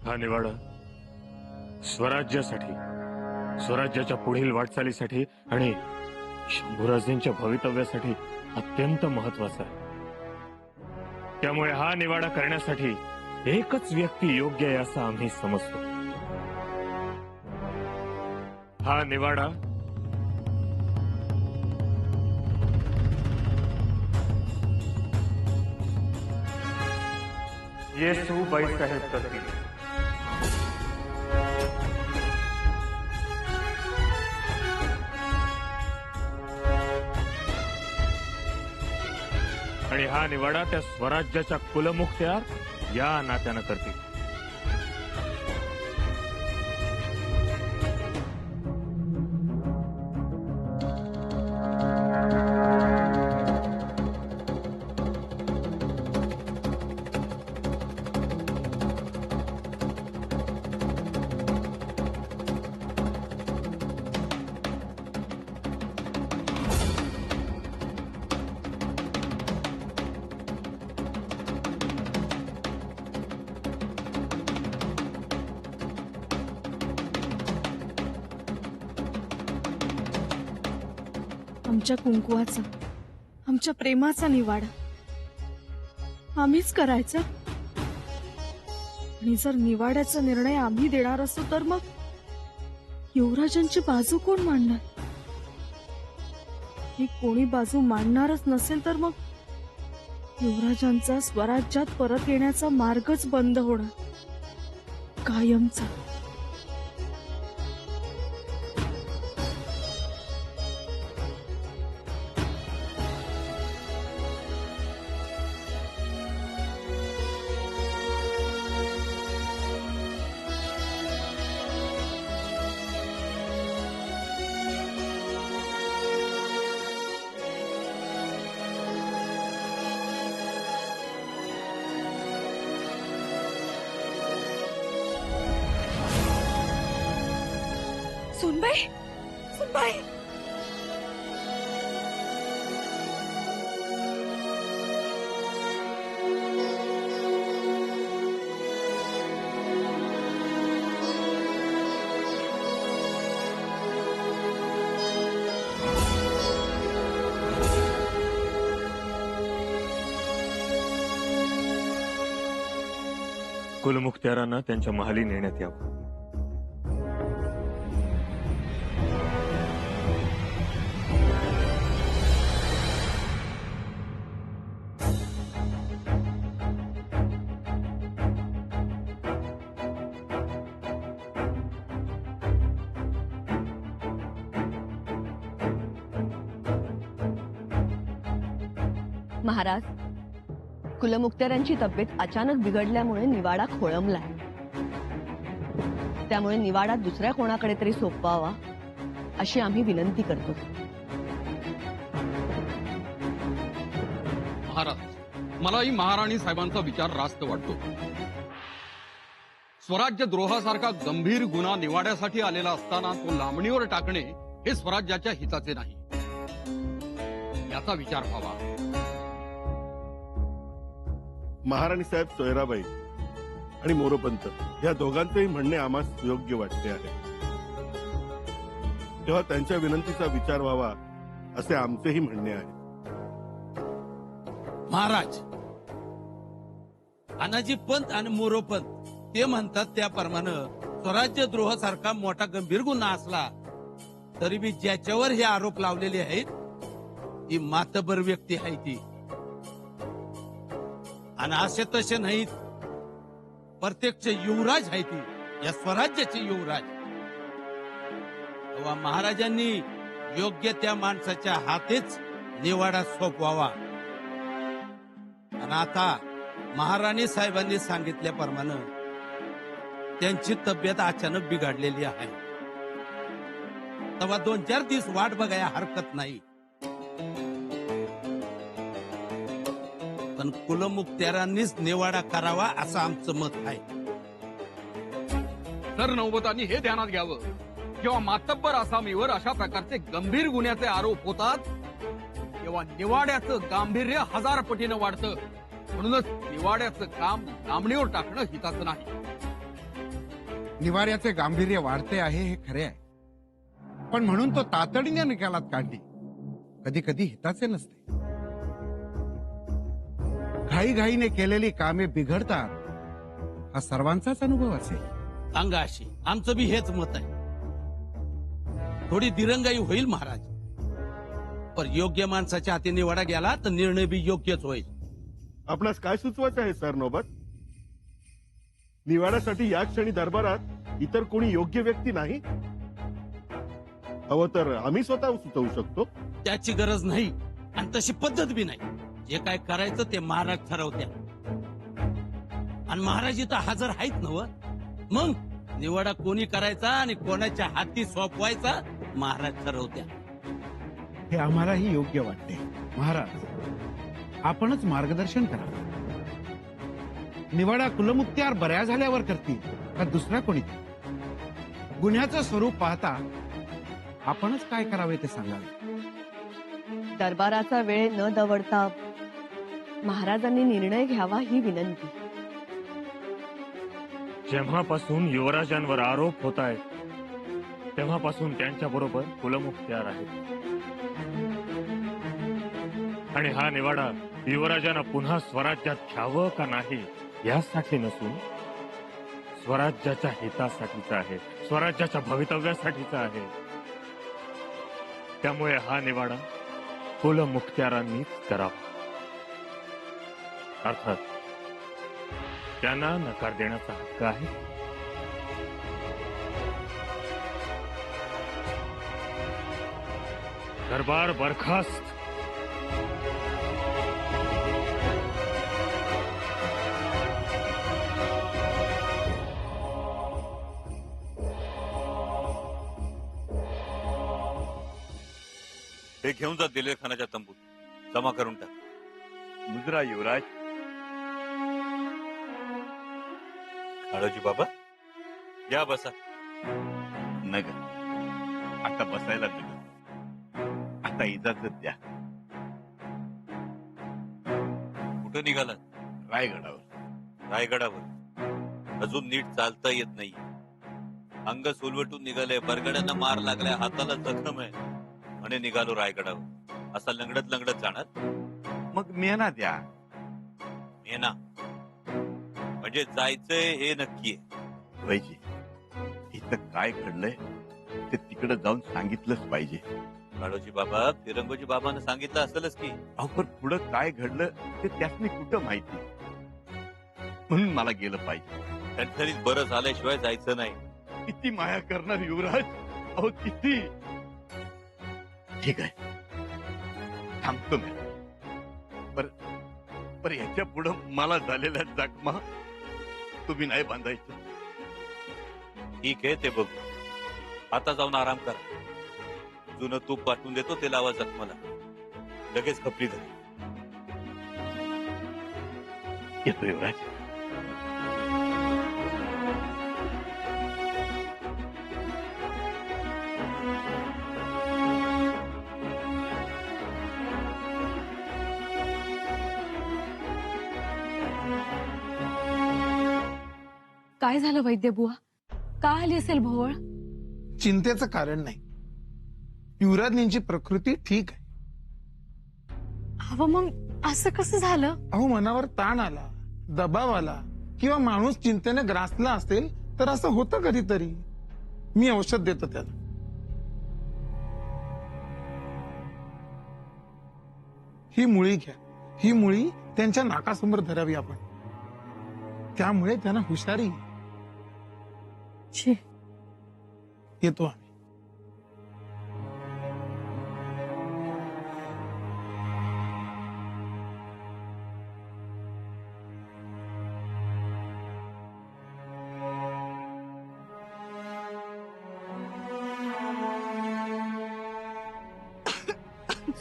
हा निवाडा स्वराज्यासाठी, स्वराज्याच्या पुढील वाटचालीसाठी आणि शंभूराजेंच्या भवितव्यासाठी अत्यंत महत्वाचा आहे. त्यामुळे हा निवाडा करण्यासाठी एकच व्यक्ती योग्य आहे असं आम्ही समजतो. हा निवाडा येसूबाई साहेब करतील. आणि हा निवाडा त्या स्वराज्याच्या कुलमुखत्यार या नात्यानं करतील. आमच्या कुंकुवाचा, आमच्या प्रेमाचा निवाडा आम्हीच करायचा. आणि जर निवाड्याचा निर्णय आम्ही देणार असू तर मग युवराजांची बाजू कोण मांडणार? ही कोणी बाजू मांडणारच नसेल तर मग युवराजांचा स्वराज्यात परत येण्याचा मार्गच बंद होणार कायमचा. सुनबाई, सुनबाई, कुलमुखत्यारांना त्यांच्या महाली नेण्यात यावं. महाराज, कुलमुक्त्यारांची तब्येत अचानक बिघडल्यामुळे निवाडा खोळंबलाय. त्यामुळे निवाडा दुसऱ्या कोणाकडे तरी सोपवावा अशी आम्ही विनंती करतो. महाराज, मलाही महाराणी साहेबांचा विचार रास्त वाटतो. स्वराज्य द्रोहासारखा गंभीर गुन्हा निवाड्यासाठी आलेला असताना तो लांबणीवर टाकणे हे स्वराज्याच्या हिताचे नाही. याचा विचार व्हावा. महाराणी साहेब सोयराबाई आणि मोरोपंत या दोघांचेही म्हणणे आम्हास योग्य वाटते आहे. तेव्हा त्यांच्या विनंतीचा विचार व्हावा असे आमचेही म्हणणे आहे. महाराज, अनाजी पंत आणि मोरोपंत ते म्हणतात त्याप्रमाणे स्वराज्य द्रोहासारखा मोठा गंभीर गुन्हा असला तरी बी ज्याच्यावर हे आरोप लावलेले आहेत ती मातबर व्यक्ती आहे ती. आणि असे तसे नाहीत, प्रत्यक्ष युवराज आहे ती, या स्वराज्याचे युवराज. तेव्हा महाराजांनी योग्य त्या माणसाच्या हातेच निवाडा सोपवावा. आणि आता महाराणी साहेबांनी सांगितल्याप्रमाणे त्यांची तब्येत अचानक बिघडलेली आहे. तेव्हा 2-4 दिवस वाट बघायला हरकत नाही. पण कुलमुक्त्यारांनीच निवाडा करावा असं आमचं मत आहे. तर नौबतांनी हे ध्यानात घ्यावं, जेव्हा मातब्बर आसामीवर अशा प्रकारचे गंभीर गुन्ह्याचे आरोप होतात तेव्हा निवाड्याचं गांभीर्य 1000 पटीनं वाढतं. म्हणूनच निवाड्याचं काम लांबणीवर टाकणं हिताचं नाही. निवाऱ्याचे गांभीर्य वाढते आहे हे खरे आहे, पण म्हणून तो तातडीने निकालात काढली कधी कधी हिताचे नसते. घाईघाईने केलेली कामे बिघडतात हा सर्वांचाच अनुभव असेल. सांगा अशी, आमचं बी हेच मत आहे. थोडी दिरंगाई होईल महाराज, पण योग्य माणसाच्या हाती निवाडा गेला तर निर्णय बी योग्यच होईल. आपणास काय सुचवायचं आहे सर नोबत? निवाड्यासाठी या क्षणी दरबारात इतर कोणी योग्य व्यक्ती नाही? हवं तर आम्ही स्वतः सुचवू शकतो. त्याची गरज नाही आणि तशी पद्धत बी नाही. जे काय करायचं ते महाराज ठरवत्या आणि महाराज इथं हजर आहेत नव. मग निवाडा कोणी करायचा आणि कोणाच्या हाती सोपवायचा महाराज ठरवत्या. हे आम्हालाही योग्य वाटते. महाराज, आपणच मार्गदर्शन करा. निवाडा कुलमुक्त्यार बऱ्या झाल्यावर करतील का दुसरा कोणी? गुन्ह्याचं स्वरूप पाहता आपणच काय करावे ते सांगावे. दरबाराचा वेळ न दवडता महाराजांनी निर्णय घ्यावा ही विनंती. जेव्हापासून युवराजांवर आरोप होत आहेत तेव्हापासून त्यांच्या बरोबर कुलमुखत्यार आहेत. आणि हा निवाडा युवराजांना पुन्हा स्वराज्यात घ्यावं का नाही यासाठी नसून स्वराज्याच्या हितासाठीचा आहे, स्वराज्याच्या भवितव्यासाठीचा आहे. त्यामुळे हा निवाडा कुलमुखत्यारांनीच करावा. अर्थात त्यांना नकार देण्याचा हक्क आहे. दरबार बरखास्त. हे घेऊन जा दिलेर खानाच्या तंबूत, जमा करून टाक. मुजरा युवराज. काळोजी बाबा, या बसा. नग आता बसायला नग, आता इजाजत द्या. कुठं निघाला? रायगडावर. रायगडावर? अजून नीट चालता येत नाही. अंग सोलवटून निघाले, बरगड्यांना मार लागलाय, हाताला जखम आहे म्हणे निघालो रायगडावर. असा लंगडत लंगडत जाणार? मग मेना द्या. मेना म्हणजे जायचंय हे नक्की आहे. पाहिजे इथं काय घडलंय ते तिकडे जाऊन सांगितलंच पाहिजे. काळोजी बाबा, तिरंगोजी बाबांना सांगितलं असेलच की. अहो पण पुढं काय घडलं ते त्यासनी कुठं माहिती, म्हणून मला गेलं पाहिजे. ठणठणीत बरं झाल्याशिवाय जायचं नाही. किती माया करणार युवराज, अहो किती. ठीक आहे, थांबतो मी. पर ह्याच्या पुढं मला झालेल्या जखमा तुम्ही नाही बांधायचं. ठीक आहे, ते बघू. आता जाऊन आराम करा. जुनं तूप पाठवून देतो, ते लावा जखमाला. लगेच खपली झाली. येतो युवराज. काय झालं वैद्यबुवा? का आली असेल भोवळ? चिंतेचं कारण नाही. युवराजनींची प्रकृती ठीक आहे. अहो मग असं कसं झालं? अहो मनावर ताण आला, दबाव आला किंवा माणूस चिंतेने ग्रासला असेल तर असं होतं कधीतरी. मी औषध देतो त्याला. ही मुळी घ्या. ही मुळी त्यांच्या नाकासमोर धरावी आपण, त्यामुळे त्यांना हुशारी येईल. छी. येतो आम्ही.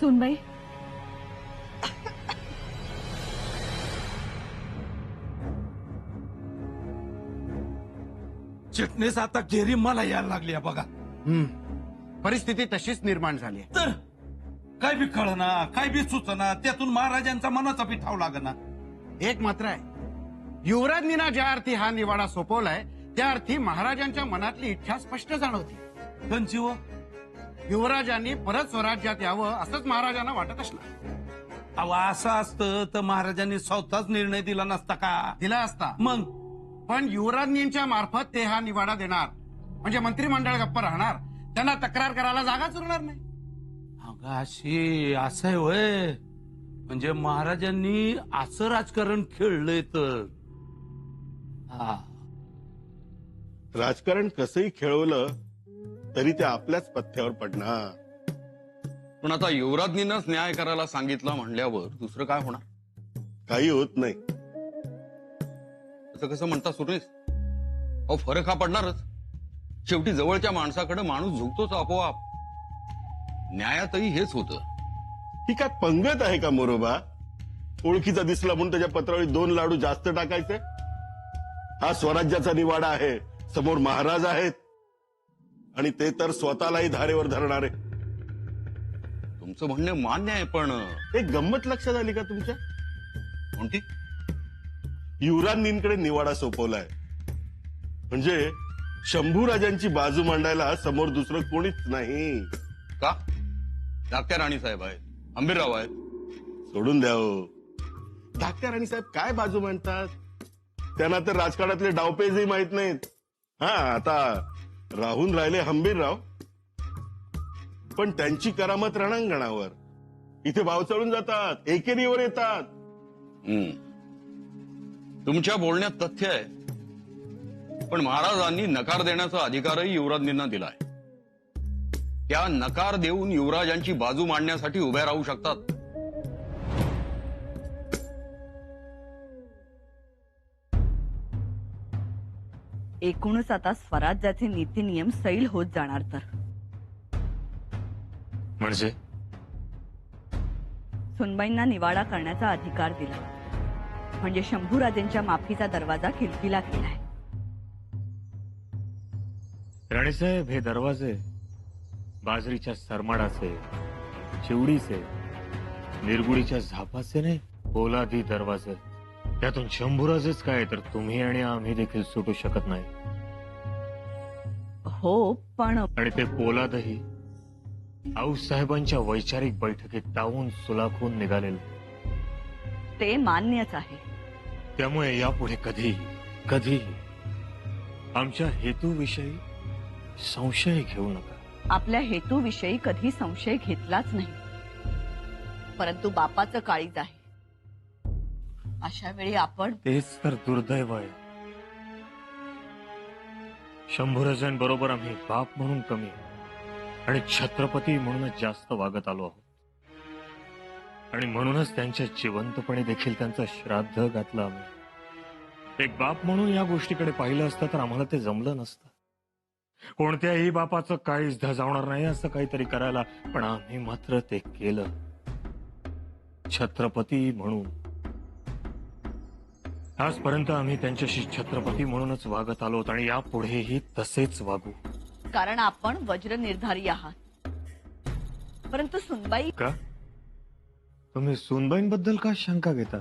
सुनबाई, चिटणीस आता घेरी मला यायला लागली आहे बघा. परिस्थिती तशीच निर्माण झाली आहे. तर काय बी कळना, काय बी सुचना, त्यातून महाराजांचा मनाचा बी ठाव लागना. एक मात्र आहे, युवराजनीना ज्या अर्थी हा निवाडा सोपवलाय त्या अर्थी महाराजांच्या मनातली इच्छा स्पष्ट जाणवते. कंची व युवराजांनी परत स्वराज्यात यावं असंच महाराजांना वाटत असणार. अहो असं असतं तर महाराजांनी स्वतःच निर्णय दिला नसता का? दिला असता, मग पण युवराजांच्या मार्फत ते हा निवाडा देणार म्हणजे मंत्रिमंडळ गप्प राहणार, त्यांना तक्रार करायला जागाच उरणार नाही. अगं अशी असं आहे होय. म्हणजे महाराजांनी असं राजकारण खेळलंय तर हा. राजकारण कसंही खेळवलं तरी ते आपल्याच पथ्यावर पडणार. पण आता युवराज्ञींनाच न्याय करायला सांगितलं म्हणल्यावर दुसरं काय होणार? काही होत नाही. असं कसं म्हणता सुरेश? अहो फरक हा पडणारच. शेवटी जवळच्या माणसाकडे माणूस झुकतोच आपोआप. न्यायातही हेच होतं. ही काय पंगत आहे का मोरोबा? ओळखीचा दिसला म्हणून त्याच्या पत्रावळीत 2 लाडू जास्त टाकायचे? हा स्वराज्याचा निवाडा आहे, समोर महाराज आहेत आणि ते तर स्वतःलाही धारेवर धरणारे. तुमचं म्हणणं मान्य आहे, पण एक गंमत लक्षात आली का तुमच्या? कोणती? युवराज्ञींकडे निवाडा सोपवलाय म्हणजे शंभूराजांची बाजू मांडायला समोर दुसरं कोणीच नाही. का? धाकट्या राणी साहेब आहेत, आंबीरराव आहेत. सोडून द्या हो. धाकट्या राणी साहेब काय बाजू मांडतात? त्यांना तर राजकारणातले डावपेचही माहित नाहीत. हा, आता राहून राहिले हंबीरराव, पण त्यांची करामत रणांगणावर. इथे भाव चढून जातात, एकेरीवर येतात. तुमच्या बोलण्यात तथ्य आहे, पण महाराजांनी नकार देण्याचा अधिकारही युवराज्ञींना दिलाय. त्या नकार देऊन युवराजांची बाजू मांडण्यासाठी उभ्या राहू शकतात. एकूणच आता स्वराज्याचे नीती नियम सैल होत जाणार. तर म्हणजे सुनबाईंना निवाडा करण्याचा अधिकार दिला म्हणजे शंभूराजेंच्या माफीचा दरवाजा खिडकीला केलाय. राणीसाहेब, हे दरवाजे बाजरीच्या सरमाडाचे, चिवडीचे, निरगुडीच्या झापाचे नाही, पोलादी दरवाजे. त्यातून शंभूराजेच काय तर तुम्ही आणि आम्ही देखील सुटू शकत नाही. हो, पण आणि ते पोलादही आऊसाहेबांच्या वैचारिक बैठकीत तावून सुलाखून निघालेलं. ते मान्यच आहे. त्यामुळे यापुढे कधीही आमच्या हेतूविषयी संशय घेऊ नका. आपल्या हेतूविषयी कधी संशय घेतलाच नाही, परंतु बापाचं काळीज आहे. अशा वेळी आपण तेच तर दुर्दैव आहे. शंभूराजांबरोबर आम्ही बाप म्हणून कमी आणि छत्रपती म्हणूनच जास्त वागत आलो आहोत. आणि म्हणूनच त्यांच्या जिवंतपणी देखील त्यांचं श्राद्ध घातलं आम्ही. एक बाप म्हणून या गोष्टीकडे पाहिलं असतं तर आम्हाला ते जमलं नसतं. कोणत्याही बापाचं काळीज धजावणार नाही असं काहीतरी करायला, पण आम्ही मात्र ते केलं. छत्रपती म्हणून. आजपर्यंत आम्ही त्यांच्याशी छत्रपती म्हणूनच वागत आलोत आणि यापुढेही तसेच वागू. कारण आपण वज्र निर्धारी आहात. परंतु सुनबाई का? तुम्ही सुनबाईंबद्दल का शंका घेता?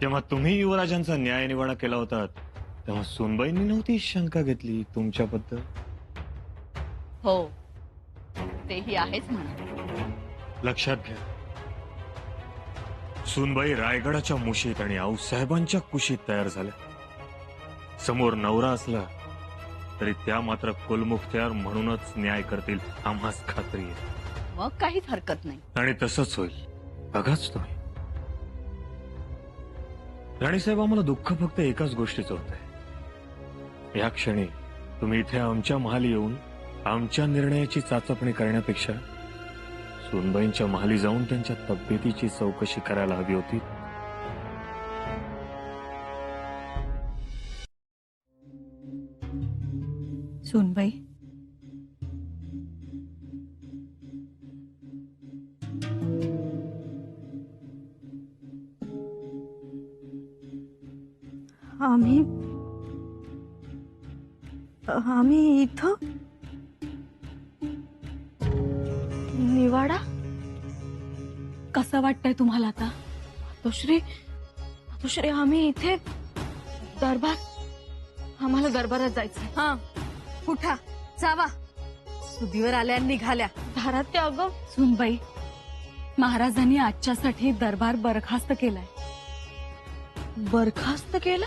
जेव्हा तुम्ही युवराजांचा न्याय निवाडा केला होता तेव्हा सुनबाईंनी नव्हती शंका घेतली तुमच्याबद्दल? हो, तेही आहेच म्हणा. लक्षात घ्या, सुनबाई रायगडाच्या मुशीत आणि आऊसाहेबांच्या कुशीत तयार झाल्या. समोर नवरा असला तरी त्या मात्र कुलमुखत्यार म्हणूनच न्याय करतील, आम्हास खात्री आहे. मग काहीच हरकत नाही. आणि तसंच होईल. बघाच तुम्ही. राणीसाहेब, आम्हाला दुःख फक्त एकाच गोष्टीचं होत आहे. या क्षणी तुम्ही इथे आमच्या महाली येऊन आमच्या निर्णयाची चाचपणी करण्यापेक्षा सुनबाईंच्या महाली जाऊन त्यांच्या तब्येतीची चौकशी करायला हवी होती. सुनबाई, आम्ही इथं निवाडा. कसं वाटतंय तुम्हाला आता? मातोश्री, आम्ही इथे दरबार आम्हाला दरबारात जायचंय. हा उठा जावा. सुधीवर आल्या आणि निघाल्या. दारात ते अगं सुनबाई, महाराजांनी आजच्यासाठी दरबार बरखास्त केलाय. बरखास्त केलं.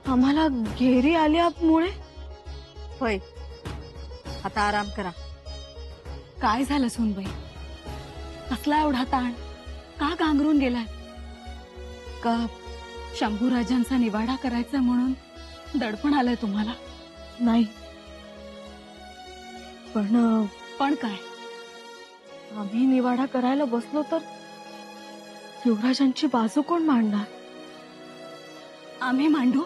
आम्हाला घेरी आल्यामुळे. होय, आता आराम करा. काय झालं सुनबाई? कसला एवढा ताण? का गांगरून गेलाय? का शंभूराजांचा निवाडा करायचा म्हणून दडपण आलंय तुम्हाला? नाही, पण काय? आम्ही निवाडा करायला बसलो तर युवराजांची बाजू कोण मांडणार? आम्ही मांडू.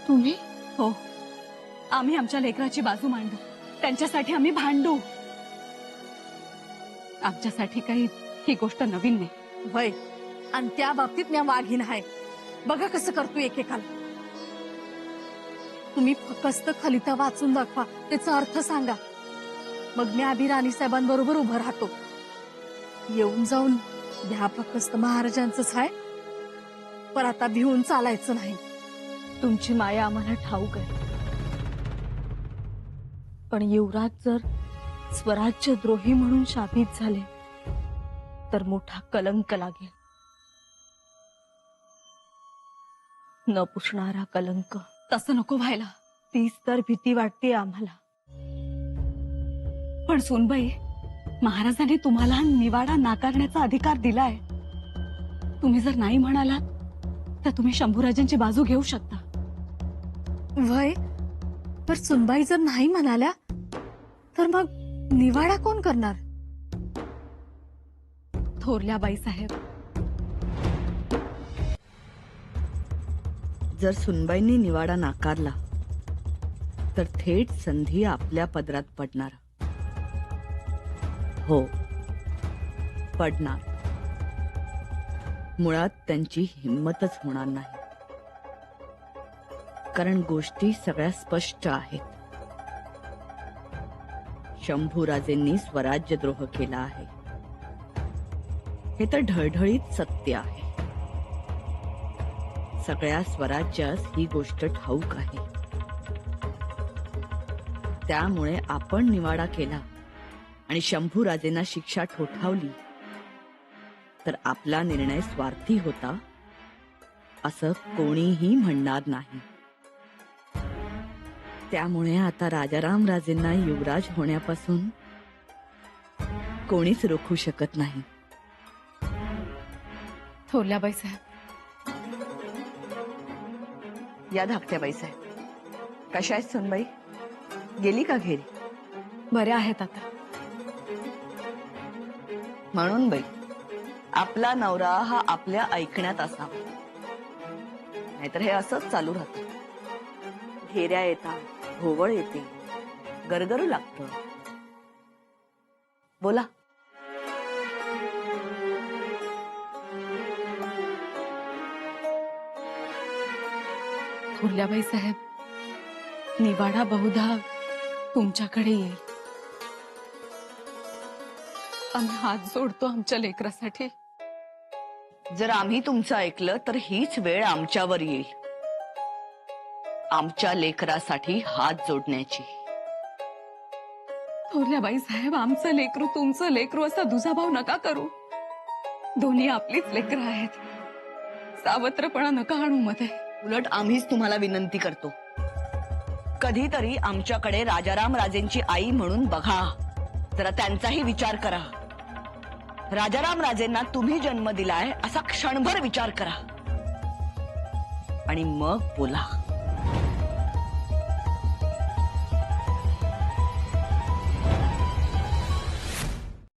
तुम्ही? हो, आम्ही आमच्या लेकराची बाजू मांडू. त्यांच्यासाठी आम्ही भांडू. आमच्यासाठी काही ही गोष्ट नवीन नाही. वय, आणि त्या बाबतीत मी वाघीन आहे. बघा कसं करतो एकेकाला. तुम्ही फक्त खलिता वाचून दाखवा, त्याचा अर्थ सांगा. मग मी आभी राणी साहेबांबरोबर उभं राहतो. येऊन जाऊन द्या फक्त महाराजांचंच आहे, पण आता भिवून चालायचं नाही. तुमची माया आम्हाला ठाऊक आहे, पण युवराज जर स्वराज्यद्रोही म्हणून शापित झाले तर मोठा कलंक लागेल. न पुसणारा कलंक. तसं नको व्हायला. तीच तर भीती वाटते आम्हाला. पण सुनबाई, महाराजांनी तुम्हाला निवाडा नाकारण्याचा अधिकार दिलाय. तुम्ही जर नाही म्हणालात तर तुम्ही शंभूराजांची बाजू घेऊ शकता. वय, पण सुनबाई जर नाही म्हणाल्या तर मग निवाडा कोण करणार? थोरल्या बाई साहेब. जर सुनबाईंनी निवाडा नाकारला तर थेट संधी आपल्या पदरात पडणार. हो, पडणार. मुळात त्यांची हिंमतच होणार नाही, कारण गोष्टी सगळ्या स्पष्ट आहेत. शंभूराजेंनी स्वराज्यद्रोह केला आहे, हे तर ढळढळीत सत्य आहे. सगळ्या स्वराज्यास ही गोष्ट ठाऊक आहे. त्यामुळे आपण निवाडा केला आणि शंभूराजेंना शिक्षा ठोठावली तर आपला निर्णय स्वार्थी होता असं कोणीही म्हणणार नाही. त्यामुळे आता राजाराम राजेंना युवराज होण्यापासून कोणीच रोखू शकत नाही. थोरल्या बाई साहेब. या धाकट्या बाई साहेब, कशा आहेत सुनबाई? गेली का घरी? बऱ्या आहेत आता. म्हणून बाई, आपला नवरा हा आपल्या ऐकण्यात असावा, नाहीतर हे असंच चालू राहतं. घेऱ्या येतात, भोवळ येते, गरगरू लागतं. बोला. थोरल्याबाई साहेब, निवाडा बहुधा तुमच्याकडे येईल. आम्ही हात जोडतो आमच्या लेकरासाठी. जर आम्ही तुमचं ऐकलं तर हीच वेळ आमच्यावर येईल, आमच्या लेकरासाठी हात जोडण्याची. थोरल्याबाई साहेब, आमचं लेकरू तुमचं लेकरू असा दुजाभाव नका करू. दोन्ही आपलीच लेकरं आहेत. सावत्रपणा नका आणू मध्ये. उलट आम्हीच तुम्हाला विनंती करतो, कधीतरी आमच्याकडे राजाराम राजेंची आई म्हणून बघा. जरा त्यांचाही विचार करा. राजाराम राजेंना तुम्ही जन्म दिलाय असा क्षणभर विचार करा आणि मग बोला.